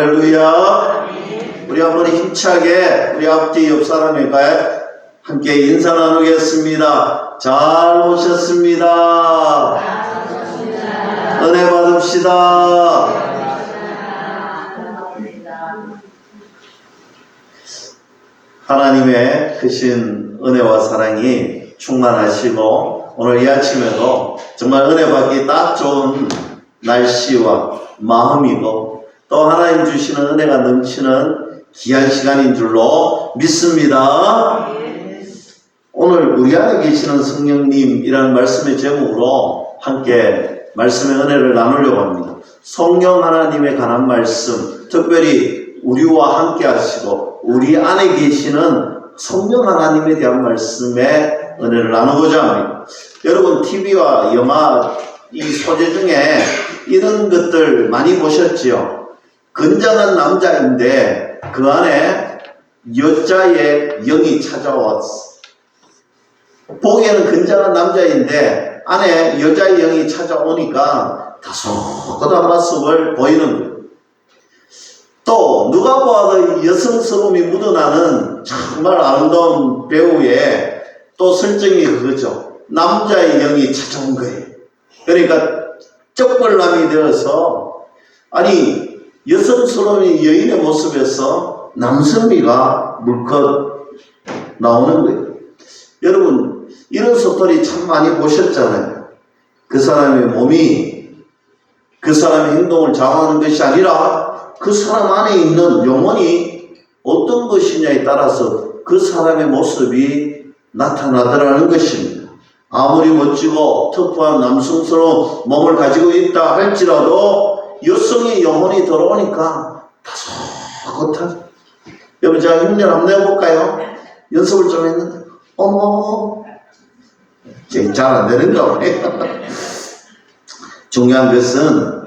할렐루야. 우리 한번 힘차게 우리 앞뒤 옆 사람과 함께 인사 나누겠습니다. 잘 오셨습니다. 은혜 받읍시다. 하나님의 크신 은혜와 사랑이 충만하시고 오늘 이 아침에도 정말 은혜 받기 딱 좋은 날씨와 마음이고 또 하나님 주시는 은혜가 넘치는 귀한 시간인 줄로 믿습니다. 오늘 우리 안에 계시는 성령님이라는 말씀의 제목으로 함께 말씀의 은혜를 나누려고 합니다. 성령 하나님에 관한 말씀, 특별히 우리와 함께 하시고 우리 안에 계시는 성령 하나님에 대한 말씀의 은혜를 나누고자 합니다. 여러분 TV와 영화 이 소재 중에 이런 것들 많이 보셨지요? 건장한 남자인데 그 안에 여자의 영이 찾아왔어. 보기에는 건장한 남자인데 안에 여자의 영이 찾아오니까 다소곳한 모습을 보이는 거예요. 또 누가 봐도 여성스러움이 묻어나는 정말 아름다운 배우의 또 설정이 그거죠. 남자의 영이 찾아온 거예요. 그러니까 쩍벌남이 되어서 아니 여성스러운 여인의 모습에서 남성미가 물컷 나오는 거예요. 여러분 이런 스토리 참 많이 보셨잖아요. 그 사람의 몸이 그 사람의 행동을 좌우하는 것이 아니라 그 사람 안에 있는 영혼이 어떤 것이냐에 따라서 그 사람의 모습이 나타나더라는 것입니다. 아무리 멋지고 터프한 남성스러운 몸을 가지고 있다 할지라도 여성의 영혼이 들어오니까 다소곳한. 여러분 제가 흉내 한번 내볼까요? 연습을 좀 했는데 어머 잘 안 되는가 봐요. 중요한 것은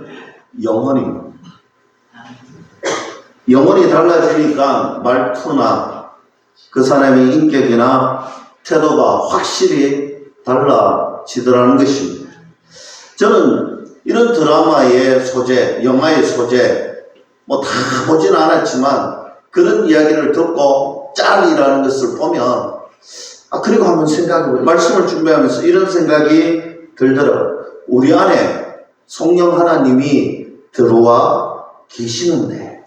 영혼입니다. 영혼이 달라지니까 말투나 그 사람의 인격이나 태도가 확실히 달라지더라는 것입니다. 저는 이런 드라마의 소재, 영화의 소재 뭐 다 보진 않았지만 그런 이야기를 듣고 짤이라는 것을 보면 그리고 한번 생각해보고 말씀을 준비하면서 이런 생각이 들더라고요. 우리 안에 성령 하나님이 들어와 계시는데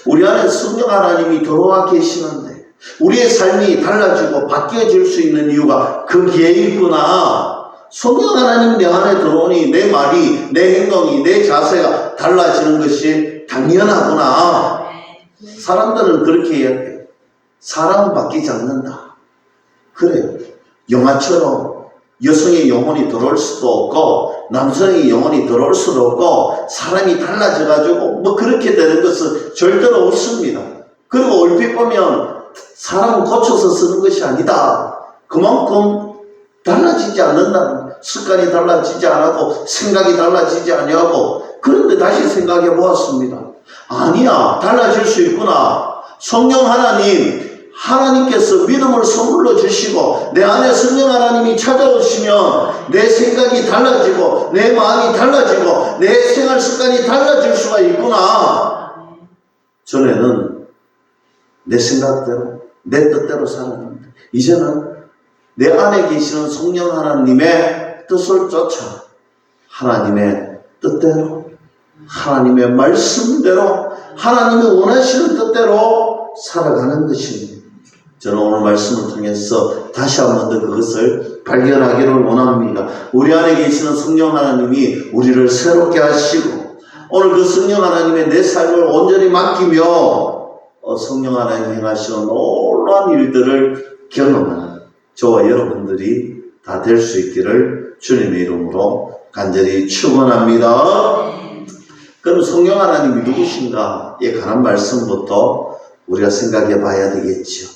우리 안에 성령 하나님이 들어와 계시는데 우리의 삶이 달라지고 바뀌어질 수 있는 이유가 거기에 있구나. 성령 하나님이 내 안에 들어오니 내 말이, 내 행동이, 내 자세가 달라지는 것이 당연하구나. 사람들은 그렇게 이야기해요. 사람은 바뀌지 않는다. 그래요. 영화처럼 여성의 영혼이 들어올 수도 없고 남성의 영혼이 들어올 수도 없고 사람이 달라져가지고 뭐 그렇게 되는 것은 절대로 없습니다. 그리고 얼핏 보면 사람은 고쳐서 쓰는 것이 아니다. 그만큼 달라지지 않는다는, 습관이 달라지지 않고 생각이 달라지지 아니하고. 그런데 다시 생각해 보았습니다. 아니야, 달라질 수 있구나. 성령 하나님께서 믿음을 선물로 주시고 내 안에 성령 하나님이 찾아오시면 내 생각이 달라지고 내 마음이 달라지고 내 생활 습관이 달라질 수가 있구나. 전에는 내 생각대로 내 뜻대로 살았는데 이제는 내 안에 계시는 성령 하나님의 뜻을 쫓아 하나님의 뜻대로 하나님의 말씀대로 하나님이 원하시는 뜻대로 살아가는 것입니다. 저는 오늘 말씀을 통해서 다시 한 번 더 그것을 발견하기를 원합니다. 우리 안에 계시는 성령 하나님이 우리를 새롭게 하시고 오늘 그 성령 하나님의 내 삶을 온전히 맡기며 성령 하나님 행하시는 놀라운 일들을 경험하는 저와 여러분들이 다 될 수 있기를 주님의 이름으로 간절히 축원합니다. 그럼 성령 하나님이 누구신가에 관한 말씀부터 우리가 생각해 봐야 되겠죠.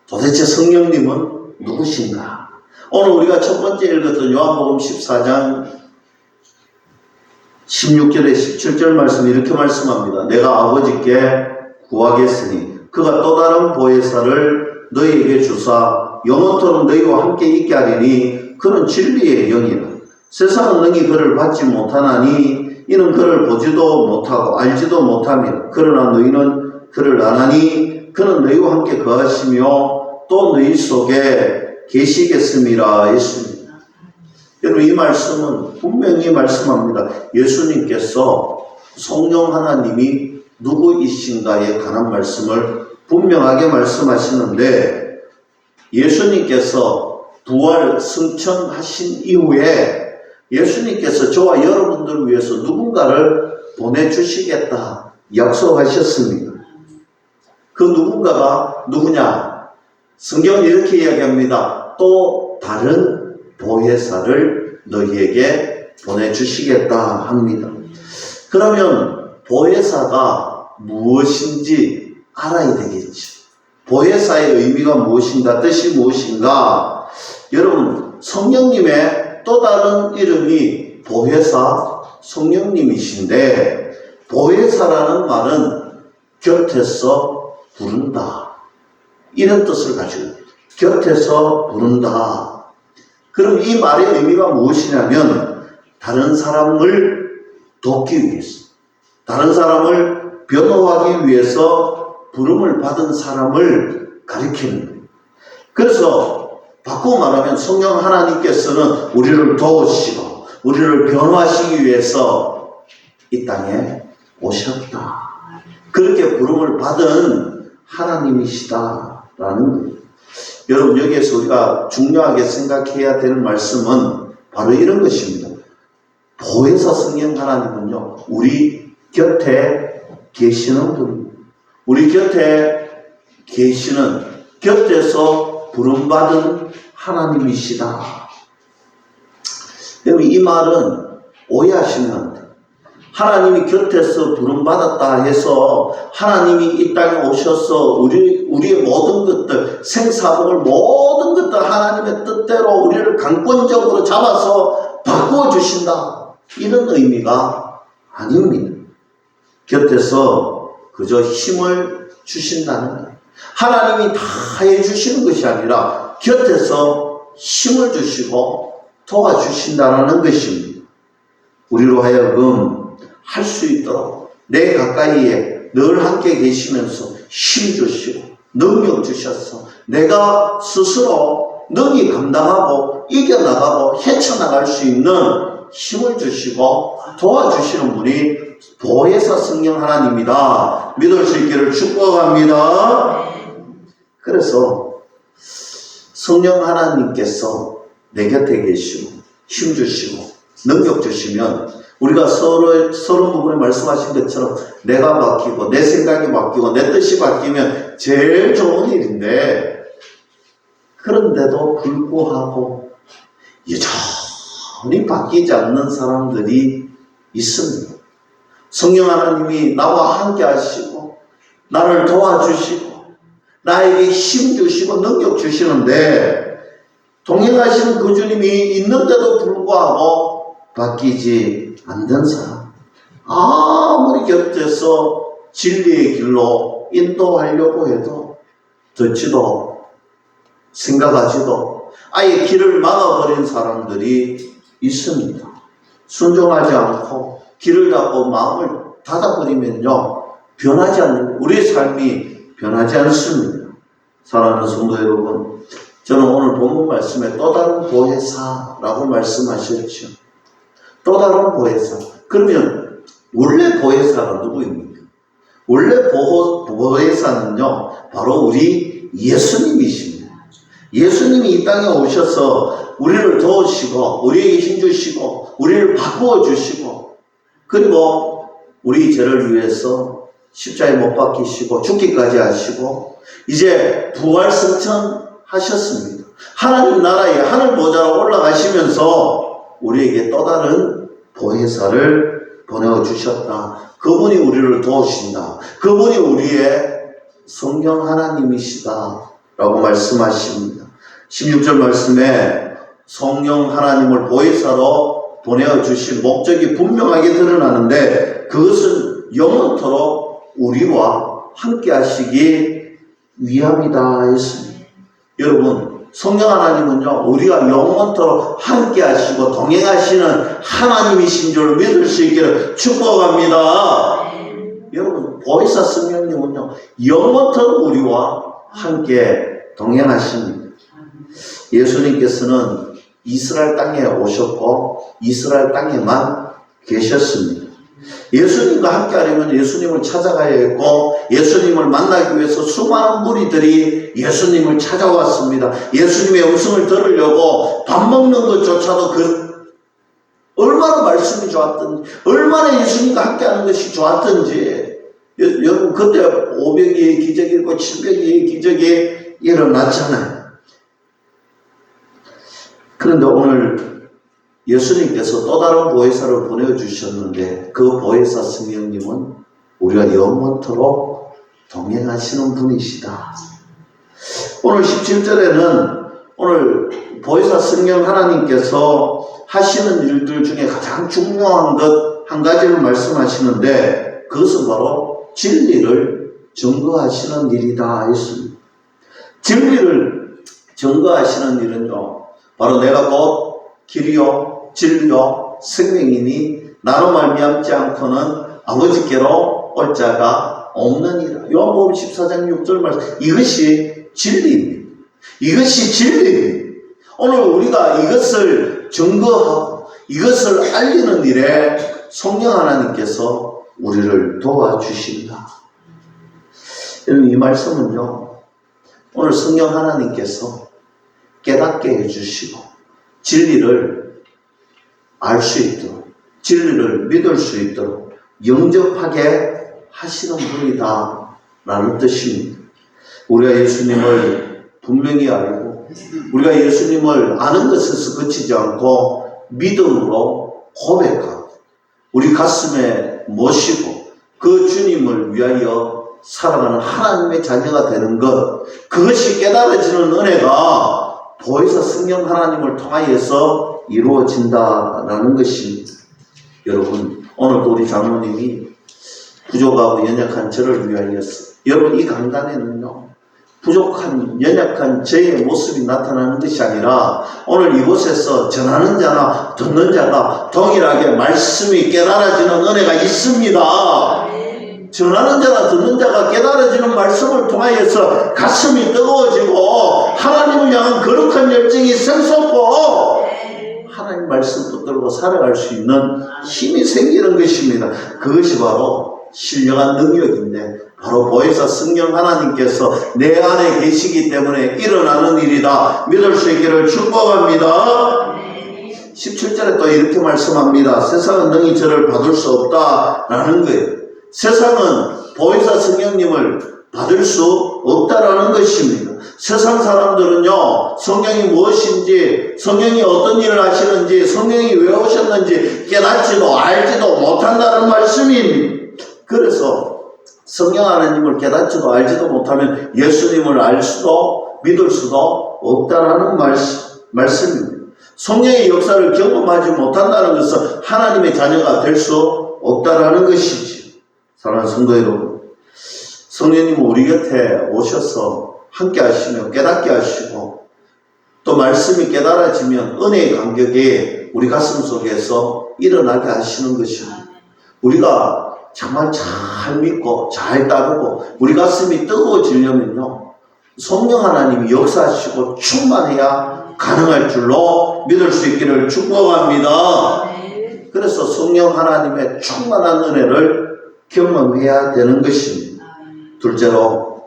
도대체 성령님은 누구신가? 오늘 우리가 첫 번째 읽었던 요한복음 14장 16절에 17절 말씀 이렇게 말씀합니다. 내가 아버지께 구하겠으니 그가 또 다른 보혜사를 너희에게 주사 영원토록 너희와 함께 있게 하리니 그는 진리의 영이라. 세상은 능히 그를 받지 못하나니 이는 그를 보지도 못하고 알지도 못하며 그러나 너희는 그를 아나니 그는 너희와 함께 거하시며 또 너희 속에 계시겠음이라 했습니다. 여러분, 이 말씀은 분명히 말씀합니다. 예수님께서 성령 하나님이 누구이신가에 관한 말씀을 분명하게 말씀하시는데, 예수님께서 부활 승천하신 이후에 예수님께서 저와 여러분들을 위해서 누군가를 보내주시겠다 약속하셨습니다. 그 누군가가 누구냐? 성경은 이렇게 이야기합니다. 또 다른 보혜사를 너희에게 보내주시겠다 합니다. 그러면 보혜사가 무엇인지 알아야 되겠죠. 보혜사의 의미가 무엇인가, 뜻이 무엇인가? 여러분, 성령님의 또 다른 이름이 보혜사 성령님이신데, 보혜사라는 말은 곁에서 부른다, 이런 뜻을 가지고 있습니다. 곁에서 부른다. 그럼 이 말의 의미가 무엇이냐면, 다른 사람을 돕기 위해서, 다른 사람을 변호하기 위해서 부름을 받은 사람을 가리키는 거예요. 그래서 바꾸고 말하면 성령 하나님께서는 우리를 도우시고 우리를 변호하시기 위해서 이 땅에 오셨다. 그렇게 부름을 받은 하나님이시다라는 거예요. 여러분, 여기에서 우리가 중요하게 생각해야 되는 말씀은 바로 이런 것입니다. 보혜사 성령 하나님은요, 우리 곁에 계시는 분입니다. 우리 곁에 계시는, 곁에서 부름받은 하나님이시다. 여러분, 이 말은 오해하시면 안 돼요. 하나님이 곁에서 부름받았다 해서 하나님이 이 땅에 오셔서 우리의 모든 것들, 생사복을 모든 것들 하나님의 뜻대로 우리를 강권적으로 잡아서 바꾸어 주신다, 이런 의미가 아닙니다. 곁에서 그저 힘을 주신다는 거예요. 하나님이 다 해주시는 것이 아니라 곁에서 힘을 주시고 도와주신다는 것입니다. 우리로 하여금 할 수 있도록 내 가까이에 늘 함께 계시면서 힘 주시고 능력 주셔서 내가 스스로 능히 감당하고 이겨나가고 헤쳐나갈 수 있는 힘을 주시고 도와주시는 분이 보혜사 성령 하나님이다 믿을 수 있기를 축복합니다. 그래서 성령 하나님께서 내 곁에 계시고 힘 주시고 능력 주시면 우리가 서로 부분에 말씀하신 것처럼 내가 바뀌고 내 생각이 바뀌고 내 뜻이 바뀌면 제일 좋은 일인데, 그런데도 불구하고 여전히 바뀌지 않는 사람들이 있습니다. 성령 하나님이 나와 함께 하시고 나를 도와주시고 나에게 힘 주시고 능력 주시는데, 동행하시는 그 주님이 있는데도 불구하고 바뀌지 않는 사람, 아무리 곁에서 진리의 길로 인도하려고 해도 듣지도 생각하지도 아예 길을 막아버린 사람들이 있습니다. 순종하지 않고 길을 잡고 마음을 닫아버리면요, 변하지 않는, 우리의 삶이 변하지 않습니다. 사랑하는 성도 여러분, 저는 오늘 본문 말씀에 또 다른 보혜사라고 말씀하셨죠. 또 다른 보혜사. 그러면 원래 보혜사가 누구입니까? 원래 보혜사는요, 바로 우리 예수님이십니다. 예수님이 이 땅에 오셔서 우리를 도우시고 우리에게 힘주시고 우리를 바꾸어 주시고, 그리고 우리 죄를 위해서 십자가에 못 박히시고 죽기까지 하시고 이제 부활 승천하셨습니다. 하나님 나라에 하늘 보좌로 올라가시면서 우리에게 또 다른 보혜사를 보내주셨다. 그분이 우리를 도우신다. 그분이 우리의 성령 하나님이시다 라고 말씀하십니다. 16절 말씀에 성령 하나님을 보혜사로 보내주신 목적이 분명하게 드러나는데, 그것은 영원토록 우리와 함께 하시기 위함이다 했습니다. 여러분, 성령 하나님은요, 우리가 영원토록 함께 하시고 동행하시는 하나님이신 줄 믿을 수 있기를 축복합니다. 여러분, 보혜사 성령님은요, 영원토록 우리와 함께 동행하십니다. 예수님께서는 이스라엘 땅에 오셨고 이스라엘 땅에만 계셨습니다. 예수님과 함께 하려면 예수님을 찾아가야 했고, 예수님을 만나기 위해서 수많은 무리들이 예수님을 찾아왔습니다. 예수님의 음성을 들으려고 밥 먹는 것조차도 얼마나 말씀이 좋았던지, 얼마나 예수님과 함께 하는 것이 좋았던지. 여러분, 그때 500개의 기적이 있고 700개의 기적이 일어났잖아요. 그런데 오늘 예수님께서 또 다른 보혜사를 보내주셨는데, 그 보혜사 성령님은 우리가 영원토록 동행하시는 분이시다. 오늘 17절에는 오늘 보혜사 성령 하나님께서 하시는 일들 중에 가장 중요한 것 한 가지를 말씀하시는데, 그것은 바로 진리를 증거하시는 일이다 했습니다. 진리를 증거하시는 일은요, 바로 내가 곧 길이요 진리요 생명이니 나로 말미암지 않고는 아버지께로 올 자가 없느니라. 요한복음 14장 6절 말씀. 이것이 진리입니다. 이것이 진리입니다. 오늘 우리가 이것을 증거하고 이것을 알리는 일에 성령 하나님께서 우리를 도와주신다. 여러분, 이 말씀은요, 오늘 성령 하나님께서 깨닫게 해주시고 진리를 알 수 있도록, 진리를 믿을 수 있도록 영접하게 하시는 분이다 라는 뜻입니다. 우리가 예수님을 분명히 알고 우리가 예수님을 아는 것에서 그치지 않고 믿음으로 고백하고 우리 가슴에 모시고 그 주님을 위하여 살아가는 하나님의 자녀가 되는 것, 그것이 깨달아지는 은혜가 보혜사 성령 하나님을 통하여서 이루어진다라는 것입니다. 여러분, 오늘도 우리 장로님이 부족하고 연약한 저를 위하여서, 여러분, 이 강단에는요, 부족한 연약한 저의 모습이 나타나는 것이 아니라 오늘 이곳에서 전하는 자나 듣는 자가 동일하게 말씀이 깨달아지는 은혜가 있습니다. 전하는 자나 듣는 자가 깨달아지는 말씀을 통하여서 가슴이 뜨거워지고 하나님을 향한 거룩한 열정이 샘솟고 하나님 말씀 붙들고 살아갈 수 있는 힘이 생기는 것입니다. 그것이 바로 신령한 능력인데, 바로 보혜사 성령 하나님께서 내 안에 계시기 때문에 일어나는 일이다 믿을 수 있기를 축복합니다. 17절에 또 이렇게 말씀합니다. 세상은 능히 저를 받을 수 없다라는 거예요. 세상은 보혜사 성령님을 받을 수 없다라는 것입니다. 세상 사람들은요, 성령이 무엇인지, 성령이 어떤 일을 하시는지, 성령이 왜 오셨는지 깨닫지도 알지도 못한다는 말씀입니다. 그래서 성령 하나님을 깨닫지도 알지도 못하면 예수님을 알 수도 믿을 수도 없다라는 말씀입니다. 성령의 역사를 경험하지 못한다는 것은 하나님의 자녀가 될 수 없다라는 것이지. 사랑하는 성도 여러분, 성령님은 우리 곁에 오셔서 함께 하시며 깨닫게 하시고, 또 말씀이 깨달아지면 은혜의 간격이 우리 가슴 속에서 일어나게 하시는 것입니다. 우리가 정말 잘 믿고 잘 따르고 우리 가슴이 뜨거워지려면요, 성령 하나님이 역사하시고 충만해야 가능할 줄로 믿을 수 있기를 축복합니다. 그래서 성령 하나님의 충만한 은혜를 경험해야 되는 것입니다. 둘째로,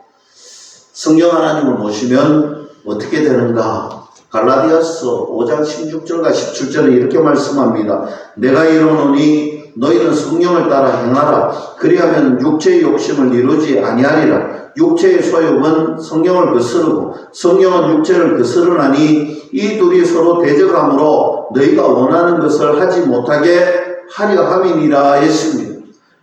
성령 하나님을 모시면 어떻게 되는가? 갈라디아서 5장 16절과 17절에 이렇게 말씀합니다. 내가 이르노니 너희는 성령을 따라 행하라. 그리하면 육체의 욕심을 이루지 아니하리라. 육체의 소욕은 성령을 거스르고 성령은 육체를 거스르나니 이 둘이 서로 대적함으로 너희가 원하는 것을 하지 못하게 하려 함이니라 했습니다.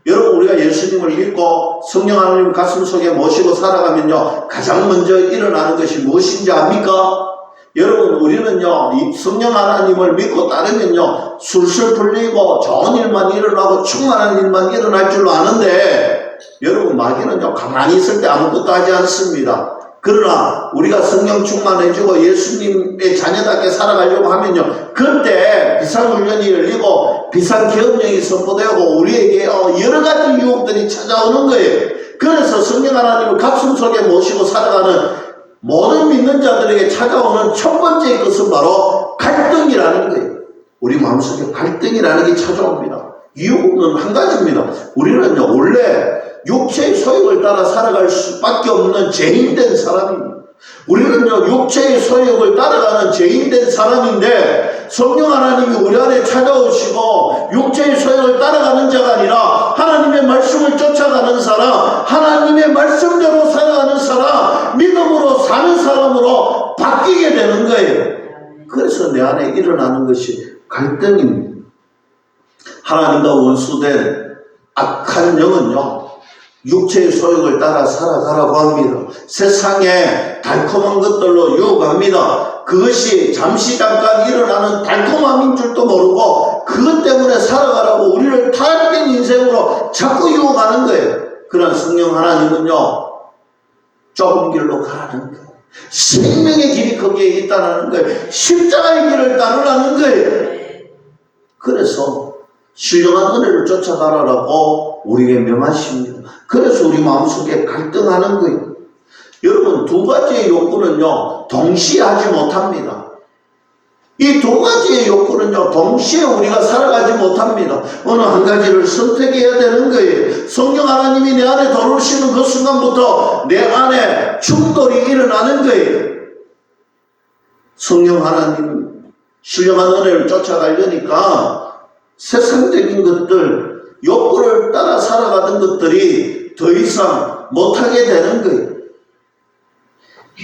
여러분, 우리가 예수님을 믿고 성령 하나님 가슴 속에 모시고 살아가면요, 가장 먼저 일어나는 것이 무엇인지 압니까? 여러분, 우리는요, 이 성령 하나님을 믿고 따르면요, 술술 풀리고 좋은 일만 일어나고 충만한 일만 일어날 줄로 아는데, 여러분, 마귀는요, 가만히 있을 때 아무것도 하지 않습니다. 그러나 우리가 성령 충만해지고 예수님의 자녀답게 살아가려고 하면요, 그때 비상훈련이 열리고 비상계엄령이 선포되고 우리에게 여러 가지 유혹들이 찾아오는 거예요. 그래서 성령 하나님을 가슴 속에 모시고 살아가는 모든 믿는 자들에게 찾아오는 첫 번째 것은 바로 갈등이라는 거예요. 우리 마음속에 갈등이라는 게 찾아옵니다. 이유는 한 가지입니다. 우리는요, 원래 육체의 소욕을 따라 살아갈 수밖에 없는 죄인된 사람입니다. 우리는요, 육체의 소욕을 따라가는 죄인된 사람인데 성령 하나님이 우리 안에 찾아오시고 육체의 소욕을 따라가는 자가 아니라 하나님의 말씀을 쫓아가는 사람, 하나님의 말씀대로 살아가는 사람, 믿음으로 사는 사람으로 바뀌게 되는 거예요. 그래서 내 안에 일어나는 것이 갈등입니다. 하나님과 원수된 악한 영은요, 육체의 소욕을 따라 살아가라고 합니다. 세상에 달콤한 것들로 유혹합니다. 그것이 잠시 잠깐 일어나는 달콤함인 줄도 모르고 그것 때문에 살아가라고 우리를 타락된 인생으로 자꾸 유혹하는 거예요. 그런 성령 하나님은요, 좁은 길로 가라는 거예요. 생명의 길이 거기에 있다는 거예요. 십자가의 길을 따르라는 거예요. 그래서 신령한 은혜를 쫓아가라고 우리에게 명하십니다. 그래서 우리 마음속에 갈등하는 거예요. 여러분, 두 가지의 욕구는요, 동시에 하지 못합니다. 이 두 가지의 욕구는요, 동시에 우리가 살아가지 못합니다. 어느 한 가지를 선택해야 되는 거예요. 성령 하나님이 내 안에 들어오시는 그 순간부터 내 안에 충돌이 일어나는 거예요. 성령 하나님, 신령한 은혜를 쫓아가려니까 세상적인 것들, 욕구를 따라 살아가던 것들이 더 이상 못하게 되는 거예요.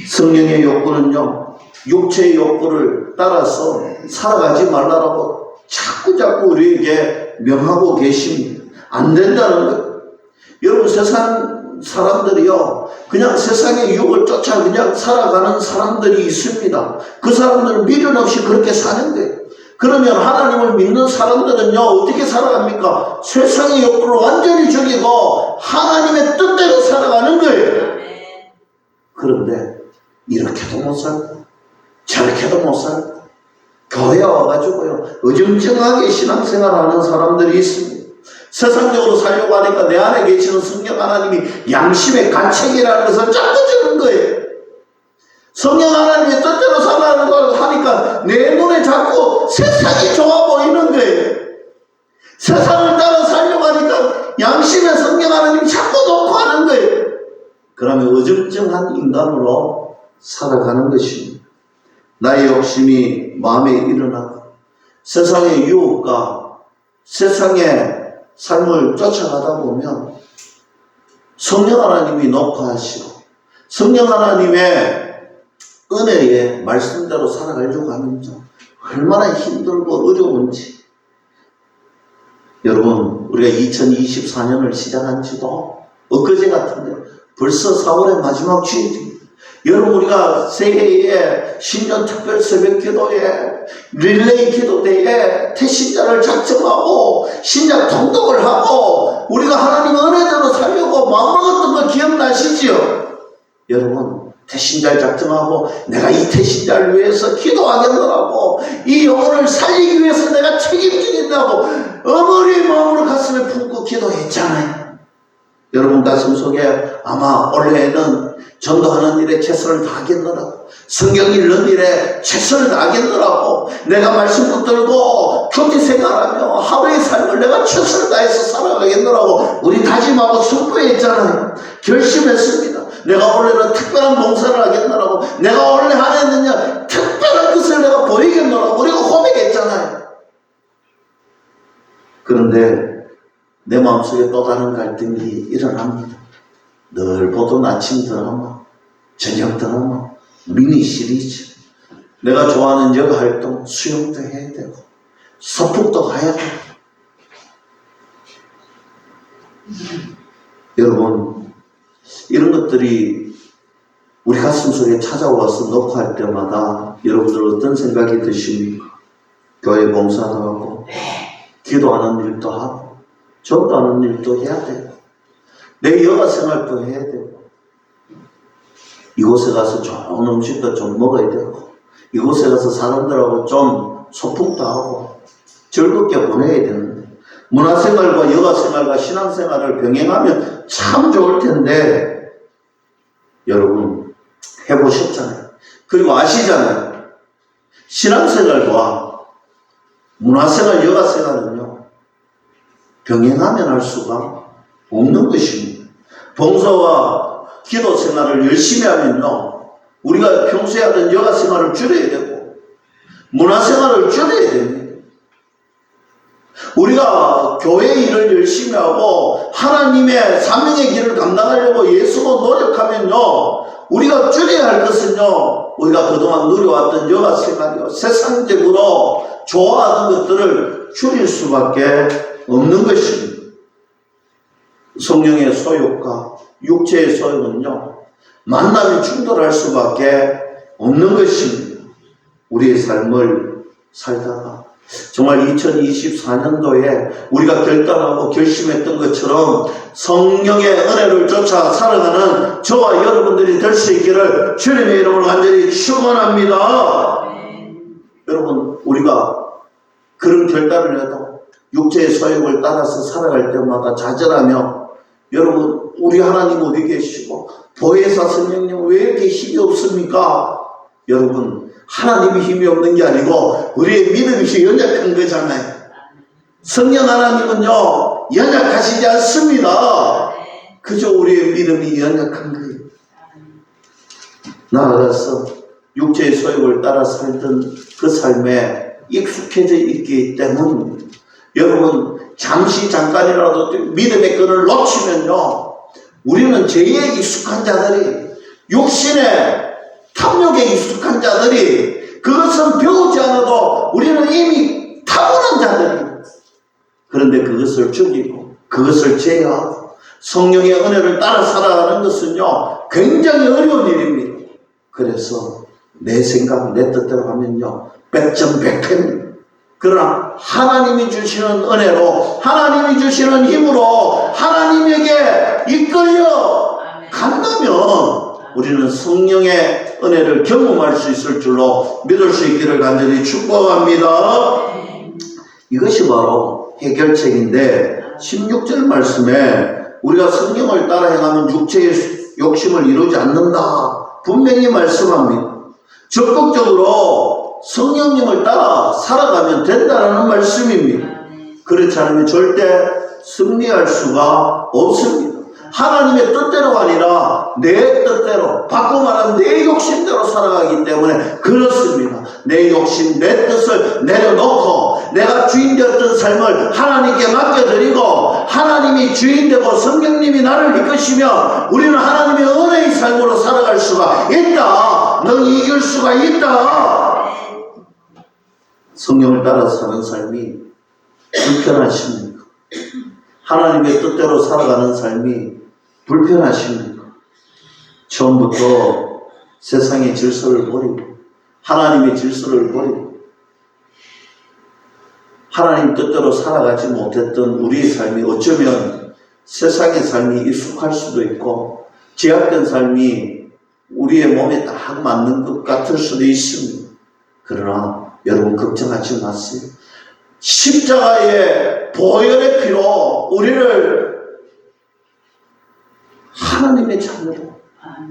성령의 욕구는요, 육체의 욕구를 따라서 살아가지 말라라고 자꾸 우리에게 명하고 계십니다. 안 된다는 거예요. 여러분, 세상 사람들이요, 그냥 세상의 유혹을 쫓아 그냥 살아가는 사람들이 있습니다. 그 사람들은 미련 없이 그렇게 사는 거예요. 그러면 하나님을 믿는 사람들은요, 어떻게 살아갑니까? 세상의 욕구를 완전히 죽이고 하나님의 뜻대로 살아가는 거예요. 그런데 이렇게도 못 살고 저렇게도 못 살고 교회에 와가지고요, 어정쩡하게 신앙생활하는 사람들이 있습니다. 세상적으로 살려고 하니까 내 안에 계시는 성령 하나님이 양심의 가책이라는 것을 자꾸 주는 거예요. 성령 하나님의 뜻대로 살라는 걸 하니까 내 눈에 자꾸 세상이 좋아 보이는 거예요. 세상을 따라 살려고 하니까 양심의 성령 하나님이 자꾸 놓고 하는 거예요. 그러면 어정쩡한 인간으로 살아가는 것입니다. 나의 욕심이 마음에 일어나고 세상의 유혹과 세상의 삶을 쫓아가다 보면 성령 하나님이 녹화하시고 성령 하나님의 은혜의 말씀대로 살아가려고 하면요, 얼마나 힘들고 어려운지. 여러분, 우리가 2024년을 시작한 지도 엊그제 같은데 벌써 4월의 마지막 주일입니다. 여러분, 우리가 새해에 신년 특별 새벽 기도에 릴레이 기도대에 태신자를 작정하고 신약 통독을 하고 우리가 하나님 은혜대로 살려고 마음먹었던 거 기억나시지요? 여러분, 태신자를 작정하고 내가 이 태신자를 위해서 기도하겠노라고, 이 영혼을 살리기 위해서 내가 책임지겠다고 어머니 마음으로 가슴에 품고 기도했잖아요. 여러분 가슴 속에 아마 올해에는 전도하는 일에 최선을 다하겠노라고, 성경 읽는 일에 최선을 다하겠노라고, 내가 말씀 붙들고 교티 생활하며 하루의 삶을 내가 최선을 다해서 살아가겠노라고 우리 다짐하고 선포했잖아요. 결심했습니다. 내가 올해는 특별한 봉사를 하겠노라고, 내가 올해 한 해는요 특별한 것을 내가 보이겠노라고 우리가 고백했잖아요. 그런데 내 마음속에 또 다른 갈등이 일어납니다. 늘 보던 아침 드라마, 저녁 드라마, 미니 시리즈, 내가 좋아하는 여가 활동, 수영도 해야 되고 소풍도 가야 되고. 여러분, 이런 것들이 우리 가슴 속에 찾아와서 녹화할 때마다 여러분들 어떤 생각이 드십니까? 교회 봉사도 하고 기도하는 일도 하고 전도하는 일도 해야 되고 내 여가 생활도 해야 되고 이곳에 가서 좋은 음식도 좀 먹어야 되고, 이곳에 가서 사람들하고 좀 소통도 하고 즐겁게 보내야 되는데, 문화생활과 여가생활과 신앙생활을 병행하면 참 좋을 텐데, 여러분 해보셨잖아요. 그리고 아시잖아요. 신앙생활과 문화생활, 여가생활은요, 병행하면 할 수가 없는 것입니다. 봉사와 기도생활을 열심히 하면요, 우리가 평소에 하던 여가생활을 줄여야 되고 문화생활을 줄여야 됩니다. 우리가 교회 일을 열심히 하고 하나님의 사명의 길을 감당하려고 예수로 노력하면요, 우리가 줄여야 할 것은요, 우리가 그동안 누려왔던 여가생활이요, 세상적으로 좋아하던 것들을 줄일 수밖에 없는 것입니다. 성령의 소욕과 육체의 소욕은요, 만남이 충돌할 수밖에 없는 것입니다. 우리의 삶을 살다가 정말 2024년도에 우리가 결단하고 결심했던 것처럼 성령의 은혜를 쫓아 살아가는 저와 여러분들이 될 수 있기를 주님의 이름으로 간절히 축원합니다. 여러분, 우리가 그런 결단을 해도 육체의 소욕을 따라서 살아갈 때마다 좌절하며, 여러분, 우리 하나님 어디 계시고 보혜사 성령님 왜 이렇게 힘이 없습니까? 여러분, 하나님이 힘이 없는 게 아니고 우리의 믿음이 연약한 거잖아요. 성령 하나님은요, 연약하시지 않습니다. 그저 우리의 믿음이 연약한 거예요. 나아가서 육체의 소욕을 따라 살던 그 삶에 익숙해져 있기 때문에, 여러분, 잠깐이라도 믿음의 끈을 놓치면요, 우리는 죄에 익숙한 자들이, 육신의 탐욕에 익숙한 자들이, 그것은 배우지 않아도 우리는 이미 타고난 자들이, 그런데 그것을 죽이고 그것을 제어하고 성령의 은혜를 따라 살아가는 것은요, 굉장히 어려운 일입니다. 그래서 내 생각, 내 뜻대로 하면요, 100점 100패입니다. 그러나 하나님이 주시는 은혜로, 하나님이 주시는 힘으로 하나님에게 이끌려 간다면 우리는 성령의 은혜를 경험할 수 있을 줄로 믿을 수 있기를 간절히 축복합니다. 이것이 바로 해결책인데, 16절 말씀에 우리가 성령을 따라 행하면 육체의 욕심을 이루지 않는다 분명히 말씀합니다. 적극적으로 성령님을 따라 살아가면 된다는 말씀입니다. 그렇지 않으면 절대 승리할 수가 없습니다. 하나님의 뜻대로가 아니라 내 뜻대로, 바꿔 말하면 내 욕심대로 살아가기 때문에 그렇습니다. 내 욕심, 내 뜻을 내려놓고 내가 주인 되었던 삶을 하나님께 맡겨드리고, 하나님이 주인 되고 성령님이 나를 이끄시며 우리는 하나님의 은혜의 삶으로 살아갈 수가 있다. 너희 이길 수가 있다. 성령을 따라 사는 삶이 불편하십니까? 하나님의 뜻대로 살아가는 삶이 불편하십니까? 처음부터 세상의 질서를 버리고 하나님의 질서를 버리고 하나님 뜻대로 살아가지 못했던 우리의 삶이 어쩌면 세상의 삶이 익숙할 수도 있고 제약된 삶이 우리의 몸에 딱 맞는 것 같을 수도 있습니다. 그러나 여러분, 걱정하지 마세요. 십자가의 보혈의 피로 우리를 하나님의 자녀로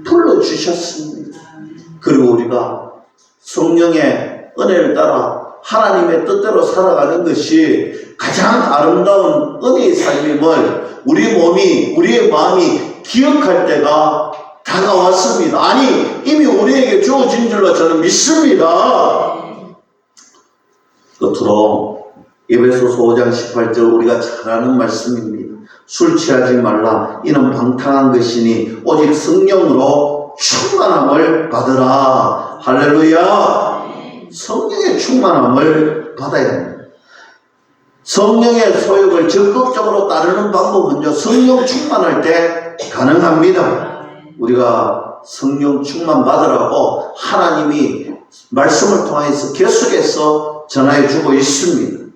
불러주셨습니다. 그리고 우리가 성령의 은혜를 따라 하나님의 뜻대로 살아가는 것이 가장 아름다운 은혜의 삶임을 우리 몸이, 우리의 마음이 기억할 때가 다가왔습니다. 아니, 이미 우리에게 주어진 줄로 저는 믿습니다. 끝으로 에베소서 5장 18절 우리가 잘 아는 말씀입니다. 술 취하지 말라. 이는 방탕한 것이니 오직 성령으로 충만함을 받으라. 할렐루야. 성령의 충만함을 받아야 합니다. 성령의 소욕을 적극적으로 따르는 방법은요, 성령 충만할 때 가능합니다. 우리가 성령 충만 받으라고 하나님이 말씀을 통해서 계속해서 전하여 주고 있습니다.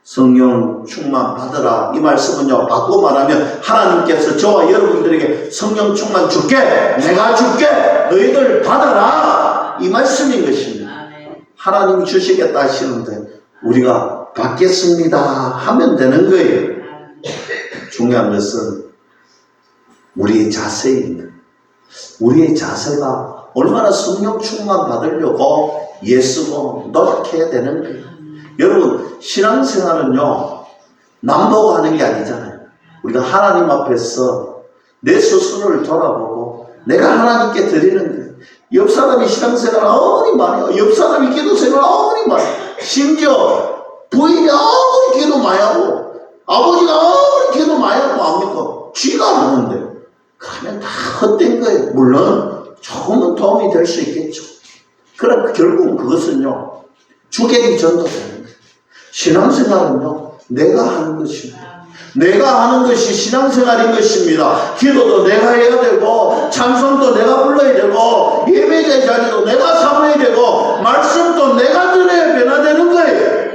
성령 충만 받으라. 이 말씀은요, 바꾸고 말하면 하나님께서 저와 여러분들에게 성령 충만 줄게, 내가 줄게, 너희들 받아라, 이 말씀인 것입니다. 하나님이 주시겠다 하시는데 우리가 받겠습니다 하면 되는 거예요. 중요한 것은 우리의 자세입니다. 우리의 자세가 얼마나 성령 충만 받으려고 예수고 노력해야 되는 거예요. 여러분, 신앙생활은요, 남 보고 하는 게 아니잖아요. 우리가 하나님 앞에서 내 스스로를 돌아보고 내가 하나님께 드리는 거예요. 옆 사람이 신앙생활 아무리 많아요. 옆 사람이 기도생활 아무리 많아요. 심지어 부인이 아무리 기도 많이 하고 아버지가 아무리 기도 많이 하고 합니까? 쥐가 나는데 그러면 다 헛된 거예요. 물론 조금은 도움이 될 수 있겠죠. 그러나 결국은 그것은요, 주객이 전도되는 거예요. 신앙생활은요, 내가 하는 것입니다. 내가 하는 것이 신앙생활인 것입니다. 기도도 내가 해야 되고, 찬송도 내가 불러야 되고, 예배의 자리도 내가 삼아야 되고, 말씀도 내가 들어야 변화되는 거예요.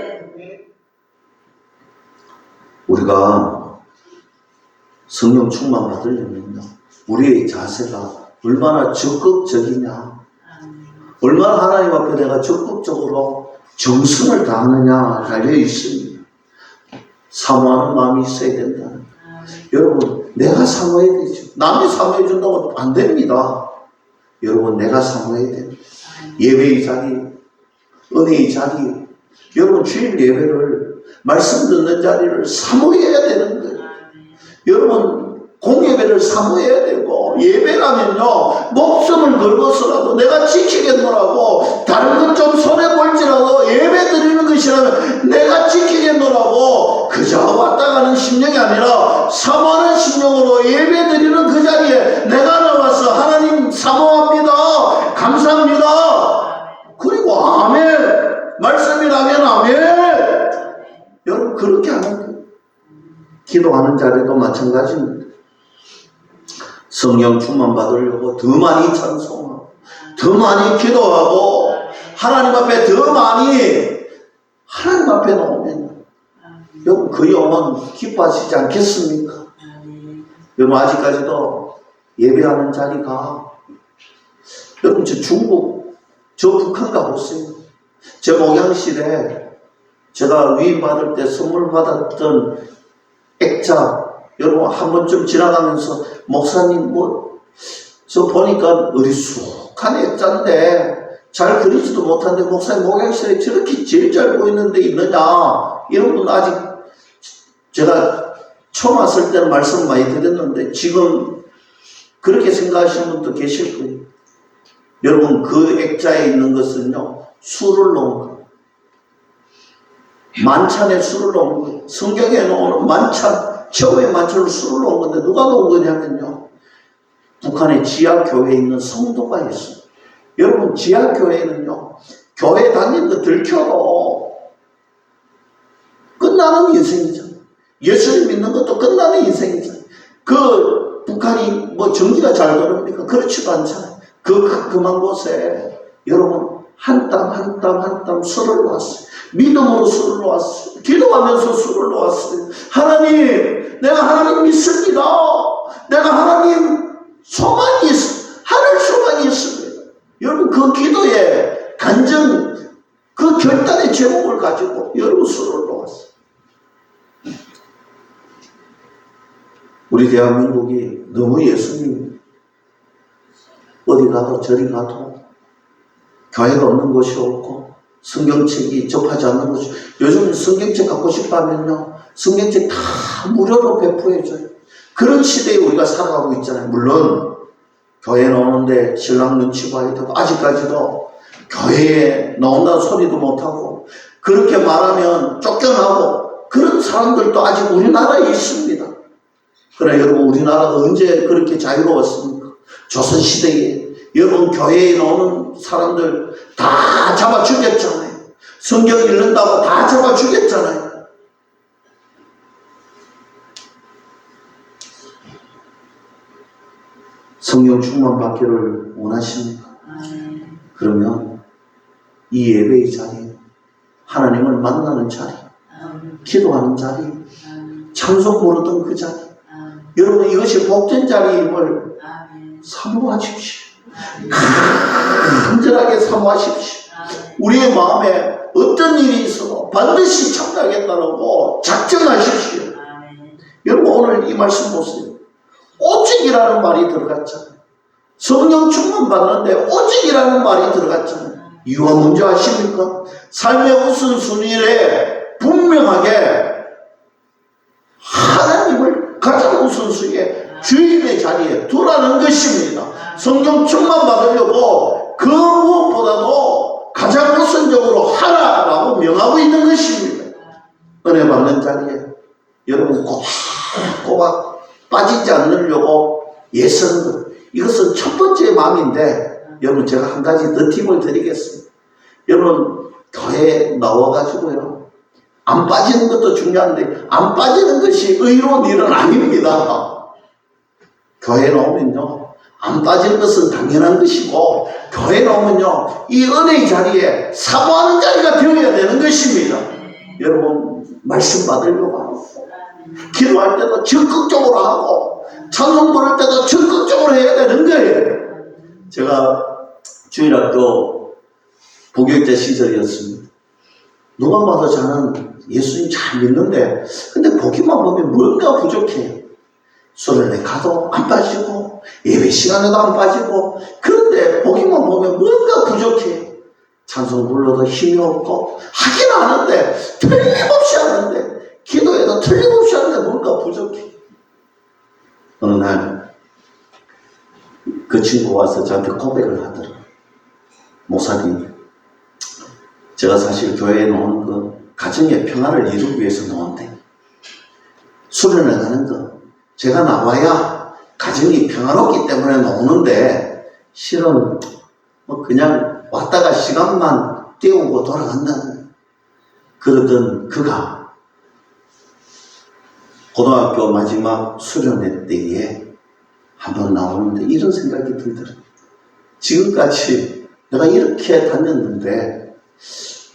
우리가 성령 충만 받으려면 우리의 자세가 얼마나 적극적이냐, 얼마나 하나님 앞에 내가 적극적으로 정성을 다하느냐 달려 있습니다. 사모하는 마음이 있어야 된다. 여러분, 내가 사모해야 되죠. 남이 사모해 준다고 안 됩니다. 여러분, 내가 사모해야 됩니다. 예배의 자리, 은혜의 자리, 여러분 주일 예배를, 말씀 듣는 자리를 사모해야 되는 거예요. 여러분, 공예배를 사모해야 되고, 예배라면요, 목숨을 걸고서라도 내가 지키겠노라고, 다른 건 좀 손해볼지라도 예배 드리는 것이라면 내가 지키겠노라고, 그저 왔다 가는 심령이 아니라 사모하는 심령으로 예배 드리는 그 자리에 내가 나와서 하나님 사모합니다, 감사합니다, 그리고 아멘, 말씀이라면 아멘. 여러분, 그렇게 하는 거예요. 기도하는 자리도 마찬가지입니다. 성령 충만 받으려고 더 많이 찬송하고 더 많이 기도하고 하나님 앞에 더 많이 하나님 앞에 나오면 여러분, 그 영혼 기뻐하시지 않겠습니까? 여러분, 아직까지도 예배하는 자리가, 여러분, 저 중국, 저 북한 가보세요. 제 목양실에 제가 위임받을 때 선물 받았던 액자, 여러분 한 번쯤 지나가면서 목사님 저 보니까 어리숙한 액자인데 잘 그리지도 못한데 목사님 목양실에 저렇게 제일 잘 보이는 데 있느냐, 이런 분 아직, 제가 처음 왔을 때는 말씀 많이 드렸는데 지금 그렇게 생각하시는 분도 계실 거예요. 여러분, 그 액자에 있는 것은요, 술을 넣은 거예요. 만찬에 술을 넣은 거예요. 성경에 나오는 만찬, 최후의 만찬으로 술을 넣은 건데 누가 넣은 거냐면요, 북한의 지하교회에 있는 성도가 있어요. 여러분, 지하교회는요, 교회 다니는 거 들켜도 끝나는 인생이잖아요. 예수를 믿는 것도 끝나는 인생이잖아요. 그 북한이 뭐 전기가 잘 돌아옵니까? 그렇지도 않잖아요. 그만 곳에 여러분 한 땀 한 땀 한 땀 술을 놓았어요. 믿음으로 술을 놓았어요. 기도하면서 술을 놓았어요. 하나님, 내가 하나님 믿습니다. 내가 하나님 소망이 있습니다. 하늘 소망이 있습니다. 여러분, 그 기도의 간증, 그 결단의 제목을 가지고 여러분 술을 놓았어요. 우리 대한민국이 너무 예수님 어디 가도 저리 가도 교회가 없는 곳이 없고 성경책이 접하지 않는 곳이, 요즘 성경책 갖고 싶다면요, 성경책 다 무료로 배포해줘요. 그런 시대에 우리가 살아가고 있잖아요. 물론 교회 나오는데 신랑 눈치 봐야 되고, 아직까지도 교회에 나온다는 소리도 못하고 그렇게 말하면 쫓겨나고 그런 사람들도 아직 우리나라에 있습니다. 그러나 여러분, 우리나라가 언제 그렇게 자유로웠습니까? 조선시대에 여러분 교회에 나오는 사람들 다 잡아 죽였잖아요. 성경 읽는다고 다 잡아 죽였잖아요. 성령 충만 받기를 원하십니까? 그러면 이 예배의 자리, 하나님을 만나는 자리, 기도하는 자리, 찬송 부르던 그 자리, 여러분 이것이 복된 자리임을 사모하십시오. 간절하게 사모하십시오. 우리의 마음에 어떤 일이 있어도 반드시 참여하겠다고 작정하십시오. 여러분 오늘 이 말씀 보세요. 오직이라는 말이 들어갔잖아요. 성령 충만 받는데 오직이라는 말이 들어갔잖아요. 이유가 뭔지 아십니까? 삶의 우선순위에 분명하게 하나님을 가장 우선순위에 주인의 자리에 두라는 것입니다. 성령 충만 받으려고 그 무엇보다도 가장 우선적으로 하라라고 명하고 있는 것입니다. 은혜 받는 자리에 여러분 꼬박 빠지지 않으려고 애쓰는 것, 이것은 첫 번째 마음인데, 여러분 제가 한 가지 더 팁을 드리겠습니다. 여러분 교회에 나와가지고요, 안 빠지는 것도 중요한데 안 빠지는 것이 의로운 일은 아닙니다. 교회에 나오면요 안 빠지는 것은 당연한 것이고, 교회에 나오면요 이 은혜의 자리에 사모하는 자리가 되어야 되는 것입니다. 여러분 말씀 받으려고 하고, 기도할 때도 적극적으로 하고, 찬송 부를 때도 적극적으로 해야 되는 거예요. 제가 주일학교 부교육자 시절이었습니다. 누가 봐도 저는 예수님 잘 믿는데, 근데 보기만 보면 뭔가 부족해요. 수련회 가도 안 빠지고, 예배 시간에도 안 빠지고, 그런데 보기만 보면 뭔가 부족해요. 찬송 불러도 힘이 없고, 하긴 하는데, 틀림없이 하는데, 기도에도 틀림없이 하는데 뭔가 부족해. 어느 날 그 친구가 와서 저한테 고백을 하더라고요. 목사님, 제가 사실 교회에 나오는 거 가정의 평화를 이루기 위해서 나온대. 수련회 가는 거 제가 나와야 가정이 평화롭기 때문에 나오는데, 실은 뭐 그냥 왔다가 시간만 때우고 돌아간다는. 그러던 그가 고등학교 마지막 수련회 때에 한번 나오는데 이런 생각이 들더라고요. 지금까지 내가 이렇게 다녔는데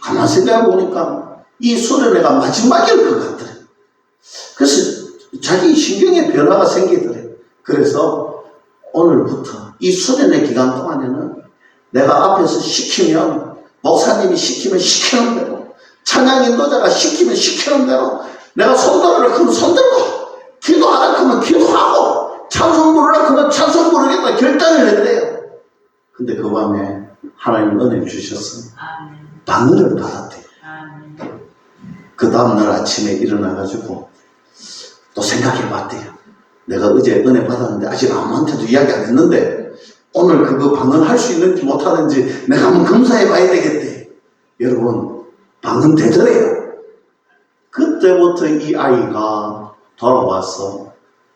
가만 생각해 보니까 이 수련회가 마지막일 것 같더래요. 그래서 자기 신경에 변화가 생기더래요. 그래서 오늘부터 이 수련회 기간 동안에는 내가 앞에서 시키면, 목사님이 시키면 시키는 대로, 찬양 인도자가 시키면 시키는 대로, 내가 손들으라 그러면 손들고, 기도하라 그러면 기도하고, 찬송 부르라 그러면 찬송 부르겠다 결단을 했대요. 근데 그 밤에 하나님 은혜를 주셔서 방언을 받았대요. 그 다음날 아침에 일어나가지고 또 생각해 봤대요. 내가 어제 은혜 받았는데 아직 아무한테도 이야기 안 했는데, 오늘 그거 방언 할 수 있는지 못하는지 내가 한번 검사해 봐야 되겠대. 여러분 방언 되더래요. 그때부터 이 아이가 돌아와서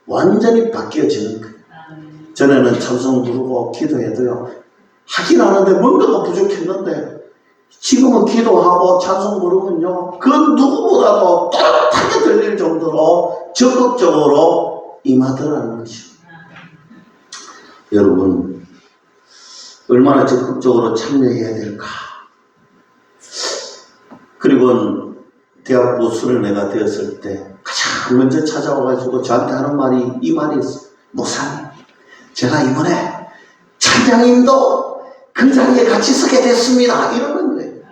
완전히 바뀌어지는 거예요. 전에는 찬송 부르고 기도해도요 하긴 하는데 뭔가가 부족했는데, 지금은 기도하고 찬송 부르면요 그 누구보다도 또렷하게 들릴 정도로 적극적으로 임하더라는 것입니다. 여러분 얼마나 적극적으로 참여해야 될까. 그리고 대학부 수련회가 되었을 때 가장 먼저 찾아와가지고 저한테 하는 말이 이 말이 있어요. 목사님, 제가 이번에 찬양인도 그 자리에 같이 서게 됐습니다. 이러는 거예요.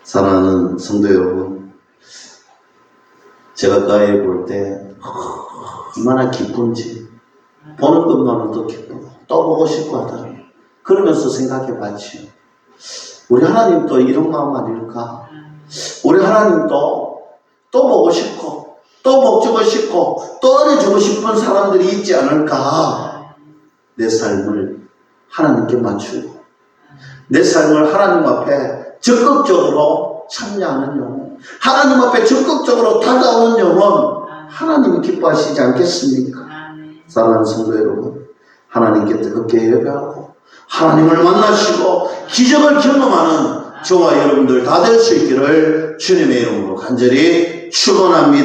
사랑하는 성도 여러분, 제가 그 아이 볼 때 얼마나 기쁜지, 보는 것만으로도 기쁘고 또 보고 싶고 하더라고요. 그러면서 생각해 봤지요. 우리 하나님도 이런 마음 아닐까? 우리 하나님도 또 보고 싶고 또 목주고 싶고 또 은혜주고 싶은 사람들이 있지 않을까? 내 삶을 하나님께 맞추고 내 삶을 하나님 앞에 적극적으로 참여하는 영혼, 하나님 앞에 적극적으로 다가오는 영혼, 하나님이 기뻐하시지 않겠습니까? 사랑하는 성도 여러분, 하나님께 뜨겁게 예배하고 하나님을 만나시고 기적을 경험하는 저와 여러분들 다 될 수 있기를 주님의 이름으로 간절히 축원합니다.